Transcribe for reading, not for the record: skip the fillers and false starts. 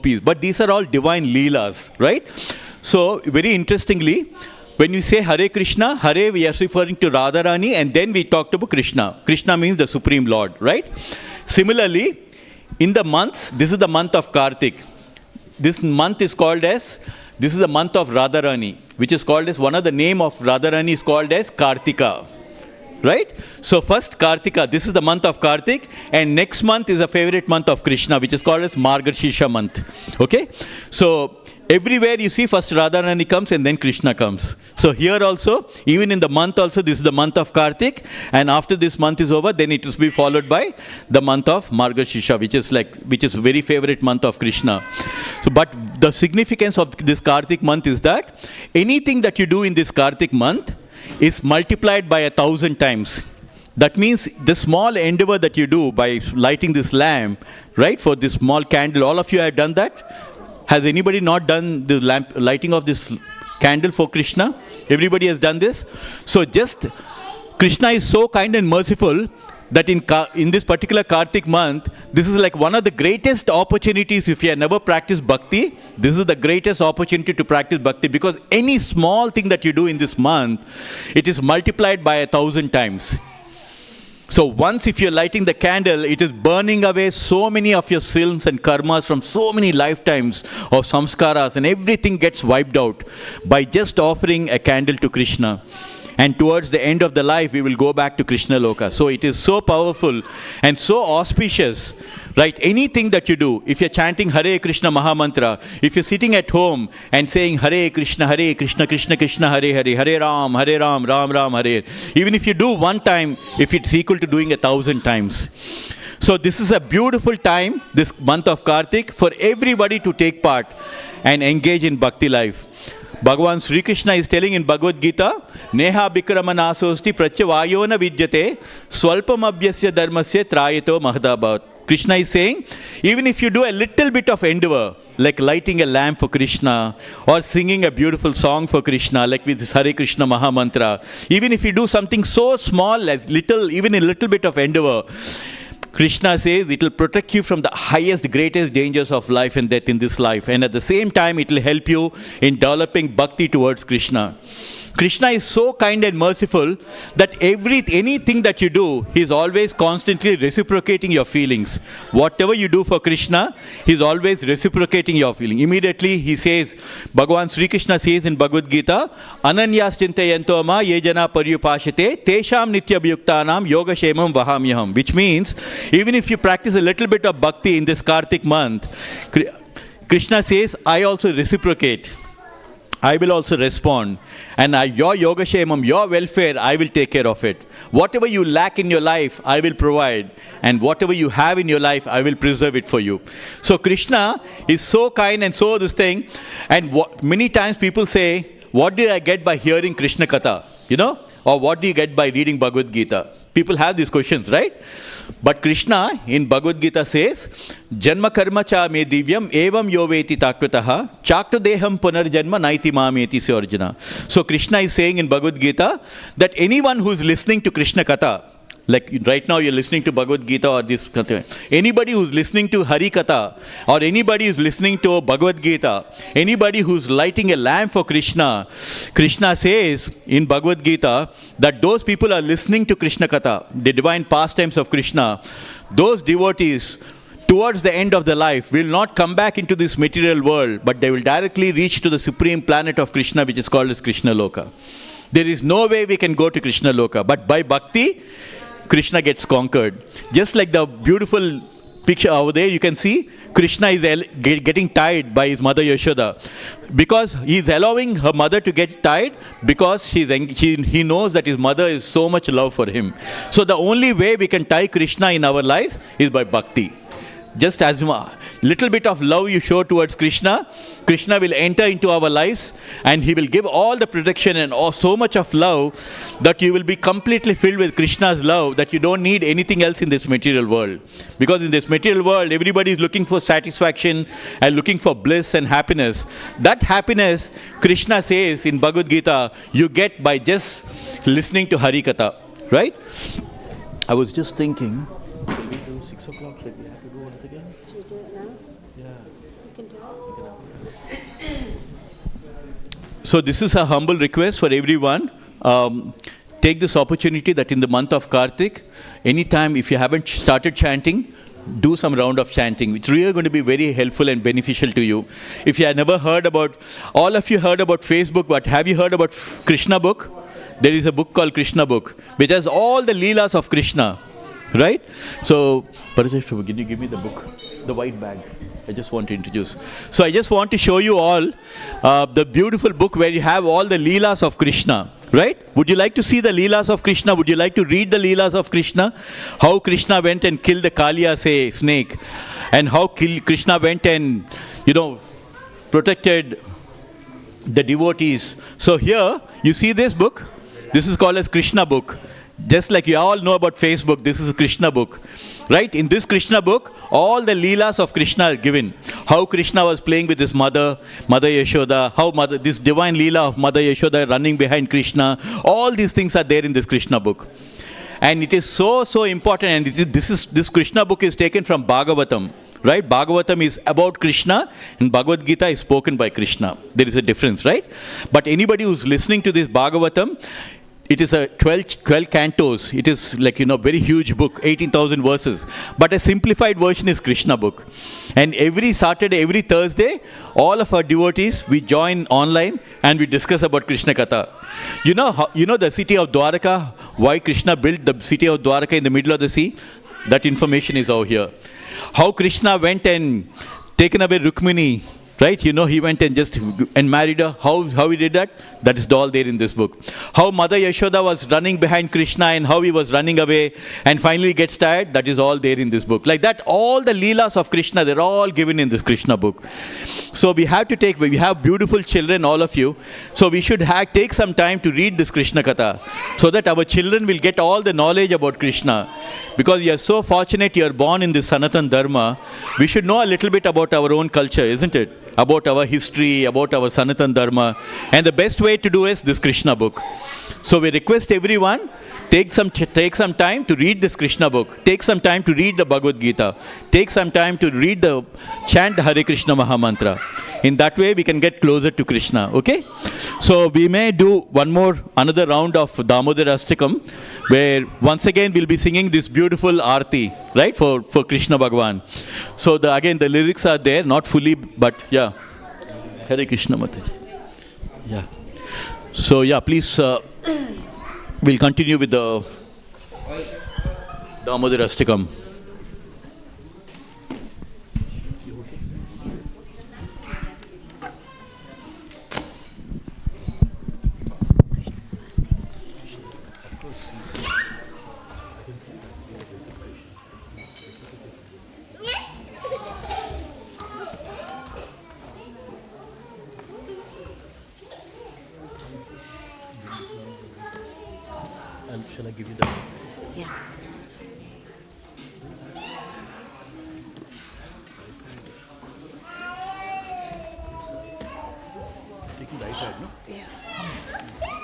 gopis. But these are all divine leelas, right? So very interestingly, when we say Hare Krishna, Hare we are referring to Radharani, and then we talked about Krishna. Krishna means the Supreme Lord, right? Similarly, in the months, this is the month of Kartik. This month is called as, this is the month of Radharani, which is called as, one of the name of Radharani is called as Kartika. Right? So first Kartika, this is the month of Kartik, and next month is a favorite month of Krishna, which is called as Margashirsha month. Okay? So everywhere you see first Radharani comes and then Krishna comes. So here also, even in the month also, this is the month of Kartik, and after this month is over, then it will be followed by the month of Margashirsha, which is very favorite month of Krishna. So, but the significance of this Kartik month is that anything that you do in this Kartik month is multiplied by 1,000 times. That means the small endeavor that you do by lighting this lamp, right, for this small candle, all of you have done that? Has anybody not done the lamp, lighting of this candle for Krishna? Everybody has done this. So just, Krishna is so kind and merciful that in this particular Kartik month, this is like one of the greatest opportunities. If you have never practiced bhakti, this is the greatest opportunity to practice bhakti, because any small thing that you do in this month, it is multiplied by 1,000 times. So once if you're lighting the candle, it is burning away so many of your sins and karmas from so many lifetimes of samskaras, and everything gets wiped out by just offering a candle to Krishna. And towards the end of the life, we will go back to Krishna Loka. So it is so powerful and so auspicious, right? Anything that you do, if you're chanting Hare Krishna Mahamantra, if you're sitting at home and saying Hare Krishna, Krishna Krishna, Hare Hare, Hare Ram, Ram Ram, Hare, even if you do one time, if it's equal to doing 1,000 times. So this is a beautiful time, this month of Kartik, for everybody to take part and engage in bhakti life. Bhagavan Sri Krishna is telling in Bhagavad Gita, Neha Bikramanasosti Pratyavayona Vidyate Swalpam Abhyasya Dharmasya Trayato Mahadabat. Krishna is saying, even if you do a little bit of endeavor, like lighting a lamp for Krishna, or singing a beautiful song for Krishna, like with this Hare Krishna Mahamantra, even if you do something so small, as little, even a little bit of endeavor, Krishna says it will protect you from the highest, greatest dangers of life and death in this life. And at the same time, it will help you in developing bhakti towards Krishna. Krishna is so kind and merciful that anything that you do, He is always constantly reciprocating your feelings. Whatever you do for Krishna, He is always reciprocating your feeling. Immediately He says, Bhagavan Sri Krishna says in Bhagavad Gita, Ananyas chintayanto ma ye jana paryupashate tesham nityabhyuktanam yoga shemam vahamyaham. Which means, even if you practice a little bit of bhakti in this Kartik month, Krishna says, I also reciprocate. I will also respond, and your yoga shemam, your welfare, I will take care of it. Whatever you lack in your life, I will provide, and whatever you have in your life, I will preserve it for you. So Krishna is so kind and so this thing, and many times people say, what do I get by hearing Krishna Katha? You know, or what do you get by reading Bhagavad Gita? People have these questions, right? But Krishna in Bhagavad Gita says, Janma karma cha me divyam evam yoveti takrataha chakta deham punarjanma naiti mameti se Arjuna. So Krishna is saying in Bhagavad Gita that anyone who is listening to Krishna Katha, like right now you're listening to Bhagavad Gita or this, anybody who's listening to Hari Katha, or anybody who's listening to Bhagavad Gita, anybody who's lighting a lamp for Krishna, Krishna says in Bhagavad Gita that those people are listening to Krishna Katha, the divine pastimes of Krishna. Those devotees, towards the end of their life, will not come back into this material world, but they will directly reach to the supreme planet of Krishna, which is called as Krishna Loka. There is no way we can go to Krishna Loka, but by bhakti, Krishna gets conquered. Just like the beautiful picture over there, you can see Krishna is getting tied by his mother Yashoda. Because he is allowing her mother to get tied, because he knows that his mother is so much love for him. So the only way we can tie Krishna in our lives is by bhakti. Just as little bit of love you show towards Krishna, Krishna will enter into our lives and He will give all the protection and so much of love that you will be completely filled with Krishna's love, that you don't need anything else in this material world. Because in this material world, everybody is looking for satisfaction and looking for bliss and happiness. That happiness, Krishna says in Bhagavad Gita, you get by just listening to Hari Katha, right? I was just thinking, shall we do 6 o'clock? Should we have to do it again? Should we do it now? Yeah. So this is a humble request for everyone. Take this opportunity that in the month of Kartik, anytime if you haven't started chanting, do some round of chanting. It's really going to be very helpful and beneficial to you. If you have never heard about, all of you heard about Facebook, but have you heard about Krishna book? There is a book called Krishna book, which has all the Leelas of Krishna, right? So, Parajeshwar, can you give me the book, the white bag? I just want to introduce. So I just want to show you all the beautiful book where you have all the Leelas of Krishna, right? Would you like to see the Leelas of Krishna? Would you like to read the Leelas of Krishna? How Krishna went and killed the Kaliya snake, and how Krishna went and, protected the devotees. So here, you see this book? This is called as Krishna book. Just like you all know about Facebook, this is a Krishna book. Right? In this Krishna book, all the Leelas of Krishna are given. How Krishna was playing with his mother Yashoda, how this divine Leela of Mother Yashoda running behind Krishna. All these things are there in this Krishna book. And it is so important. And this Krishna book is taken from Bhagavatam. Right? Bhagavatam is about Krishna and Bhagavad Gita is spoken by Krishna. There is a difference, right? But anybody who's listening to this Bhagavatam, it is a 12 cantos. It is like, very huge book, 18,000 verses. But a simplified version is Krishna book. And every Saturday, every Thursday, all of our devotees, we join online and we discuss about Krishna Katha. You know the city of Dwaraka, why Krishna built the city of Dwaraka in the middle of the sea? That information is over here. How Krishna went and taken away Rukmini, right? He went and married her. How he did that? That is all there in this book. How Mother Yashoda was running behind Krishna and how he was running away and finally gets tired. That is all there in this book. Like that, all the Leelas of Krishna, they're all given in this Krishna book. So we have beautiful children, all of you. So we should take some time to read this Krishna Katha so that our children will get all the knowledge about Krishna. Because you are so fortunate you are born in this Sanatan Dharma, we should know a little bit about our own culture, isn't it? About our history, about our Sanatan Dharma. And the best way to do is this Krishna book. So we request everyone, take some time to read this Krishna book. Take some time to read the Bhagavad Gita. Take some time to chant the Hare Krishna Mahamantra. In that way, we can get closer to Krishna, okay? So we may do another round of Damodar Ashtakam, where once again we'll be singing this beautiful Aarti, right, for Krishna Bhagwan. So again, the lyrics are there, not fully, but yeah. Hare Krishna Mataji. Yeah. So yeah, please, we'll continue with the Damodar Ashtakam. Shall I give you that? Yes. Taking the iPad, no? Yeah.